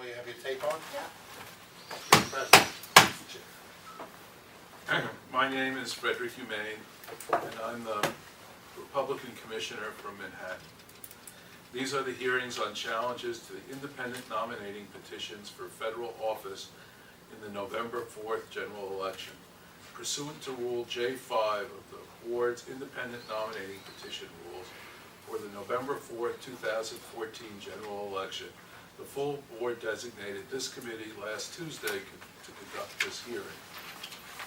you have your tape on? Yeah. Present. My name is Frederick Humane, and I'm the Republican Commissioner from Manhattan. These are the hearings on challenges to the independent nominating petitions for federal office in the November 4th general election. Pursuant to Rule J5 of the Board's independent nominating petition rules for the November 4th, 2014 general election, the full board designated this committee last Tuesday to conduct this hearing.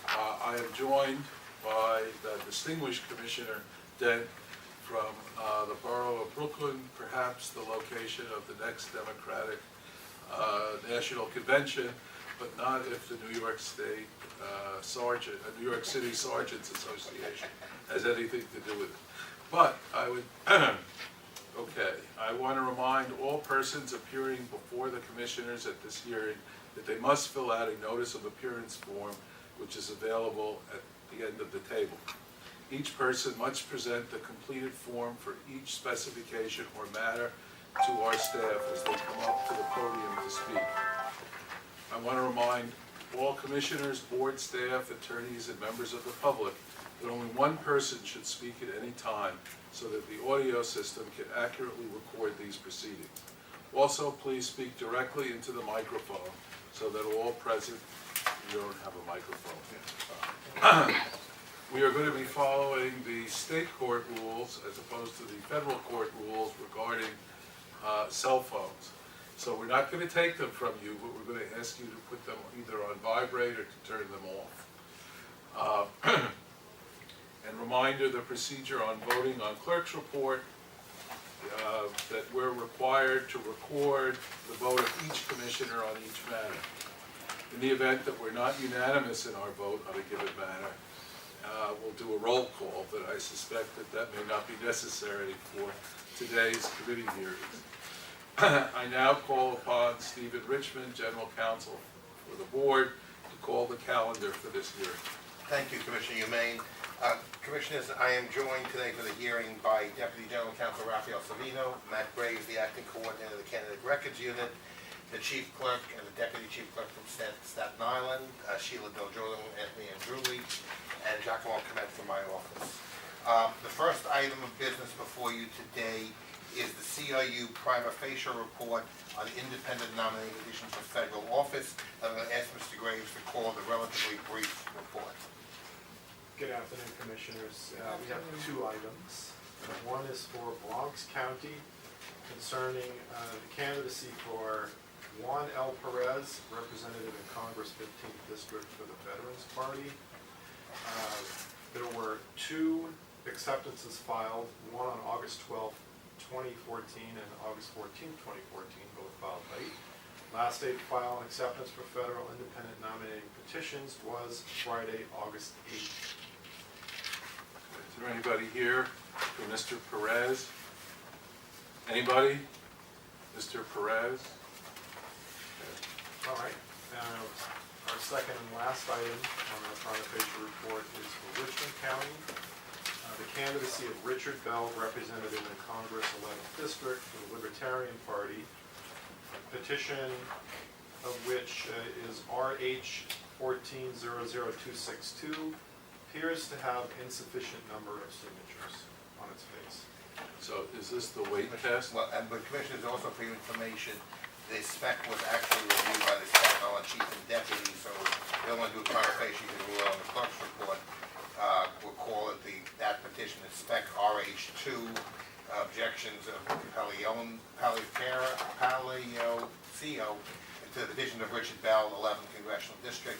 I am joined by the distinguished Commissioner Dent from the borough of Brooklyn, perhaps the location of the next Democratic National Convention, but not if the New York State New York City Sergeants Association has anything to do with it. But I would, okay, I want to remind all persons appearing before the commissioners at this hearing that they must fill out a notice of appearance form, which is available at the end of the table. Each person must present the completed form for each specification or matter to our staff as they come up to the podium to speak. I want to remind all commissioners, board staff, attorneys, and members of the public that only one person should speak at any time so that the audio system can accurately record these proceedings. Also, please speak directly into the microphone so that all present, you don't have a microphone. We are going to be following the state court rules as opposed to the federal court rules regarding cell phones. So we're not going to take them from you, but we're going to ask you to put them either on vibrate or to turn them off. And reminder, the procedure on voting on clerk's report, that we're required to record the vote of each commissioner on each matter. In the event that we're not unanimous in our vote on a given matter, we'll do a roll call, but I suspect that may not be necessary for today's committee hearings. I now call upon Stephen Richmond, General Counsel for the Board, to call the calendar for this hearing. Thank you, Commissioner Humane. Commissioners, I am joined today for the hearing by Deputy General Counsel Raphael Savino, Matt Graves, the Acting Coordinator of the Candidate Records Unit, the Chief Clerk and the Deputy Chief Clerk from Staten Island, Sheila Del-Jordan, Anthony Andruli, and Giacomo Comet from my office. The first item of business before you today is the CIU prima facie report on independent nominating petitions for federal office. I'm going to ask Mr. Graves to call the relatively brief report. Good afternoon, Commissioners. We have two items. One is for Bronx County concerning the candidacy for Juan L. Perez, representative in Congress 15th District for the Veterans Party. There were two acceptances filed, one on August 12th, 2014 and August 14th, 2014, both filed late. Last day to file an acceptance for federal independent nominating petitions was Friday, August 8th. Is there anybody here for Mr. Perez? Anybody? Mr. Perez? All right. Our second and last item on our prima facie report is for Richmond County. The candidacy of Richard Bell, representative in Congress 11th District for the Libertarian Party, a petition of which is RH 1400262, appears to have insufficient number of signatures on its face. So is this the weight test? Well, but Commissioners, also for your information, the spec was actually reviewed by the Staten Island Chief and Deputy, so we don't want to do a prima facie to rule on the clerk's report. We'll call it that petition is spec RH2, objections of Palio to the petition of Richard Bell, 11th Congressional District.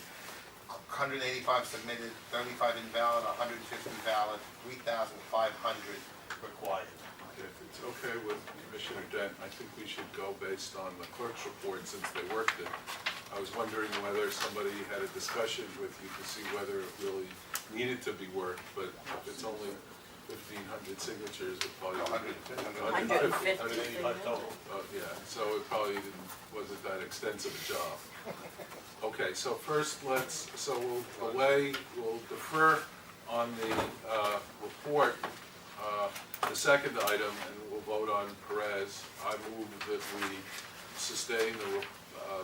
185 submitted, 35 invalid, 150 valid, 3,500 required. If it's okay with Commissioner Dent, I think we should go based on the clerk's report since they worked it. I was wondering whether somebody had a discussion with you to see whether it really needed to be worked, but if it's only 1,500 signatures, it probably 150. 185 total. yeah, so it probably wasn't that extensive a job. Okay, so first we'll defer on the report, the second item, and we'll vote on Perez. I move that we sustain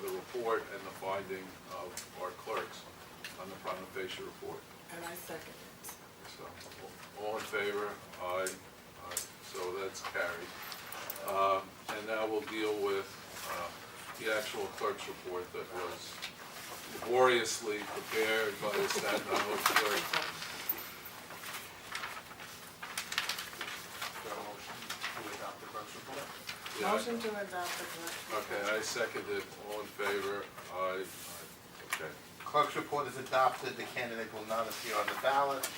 the report and the finding of our clerks on the prima facie report. And I second it. So, all in favor? Aye. Aye. So that's carried. And now we'll deal with the actual clerk's report that was laboriously prepared by the Staten Island clerk. Yeah. Motion to adopt the correction. Okay, I second it. All in favor? Aye. Aye. Okay. Clerk's report is adopted, the candidate will not appear on the ballot.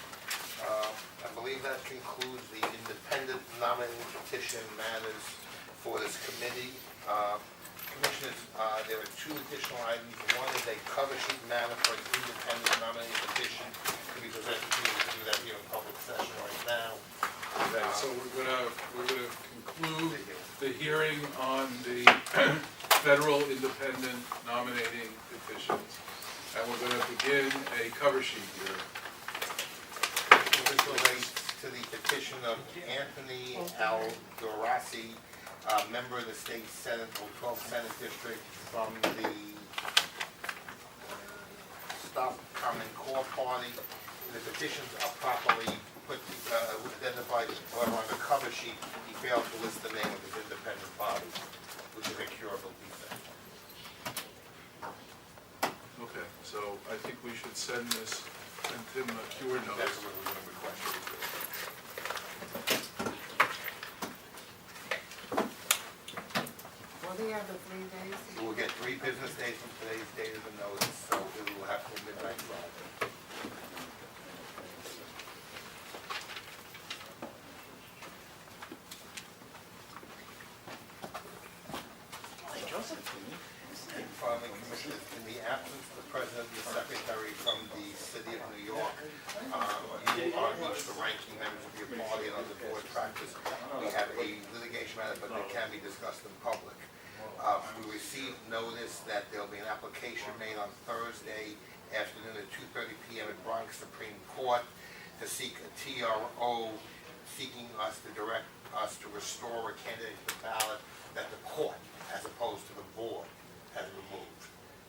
I believe that concludes the independent nominating petition matters for this committee. Commissioners, there are two additional items. One is a cover sheet matter for an independent nominating petition to be presented to you. We can do that here in public session right now. Okay, so we're gonna conclude the hearing on the federal independent nominating petitions, and we're gonna begin a cover sheet here. This relates to the petition of Anthony L. Dorassi, member of the state Senate, 12th Senate District, from the Stop Common Core Party. The petitions are properly identified, however, on the cover sheet, he failed to list the name of his independent body, which is a curable defect. Okay, so I think we should send him a cure That's notice. what we're going to request you to do. Will he have the 3 days? You will get 3 business days from today's date of the notice, so it will have to be midnight Friday. Finally, Commissioners, in the absence of the President and the Secretary from the City of New York, you are each the ranking members of your party and under board practice. We have a litigation matter, but it can be discussed in public. We received notice that there will be an application made on Thursday afternoon at 2:30 p.m. at Bronx Supreme Court to seek a TRO, seeking us to direct us to restore a candidate to the ballot that the court, as opposed to the board, has removed.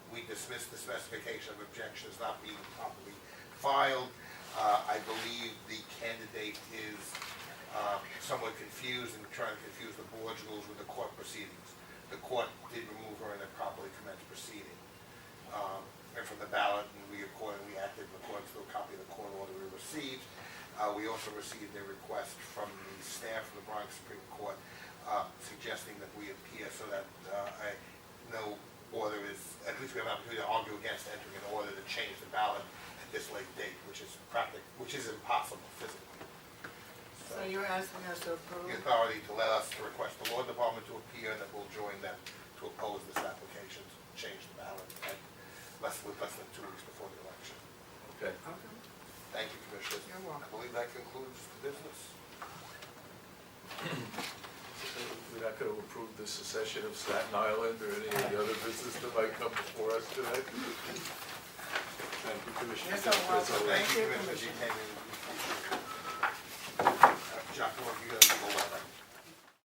We dismissed the specification of objections not being properly filed. I believe the candidate is somewhat confused and trying to confuse the board's rules with the court proceedings. The court did remove her in a properly commenced proceeding. And from the ballot, and we accordingly acted in accordance to a copy of the court order we received. We also received a request from the staff of the Bronx Supreme Court suggesting that we appear so that no order is, at least we have an opportunity to argue against entering an order to change the ballot at this late date, which is impossible physically. So you're asking us to approve? The authority to let us, to request the law department to appear, and that we'll join them to oppose this application to change the ballot with less than 2 weeks before the election. Okay. Okay. Thank you, Commissioners. You're welcome. I believe that concludes the business. We're not going to approve the secession of Staten Island or any of the other business that might come before us today. Thank you, Commissioner. You're so welcome. Thank you, Thank you, Commissioners. You came in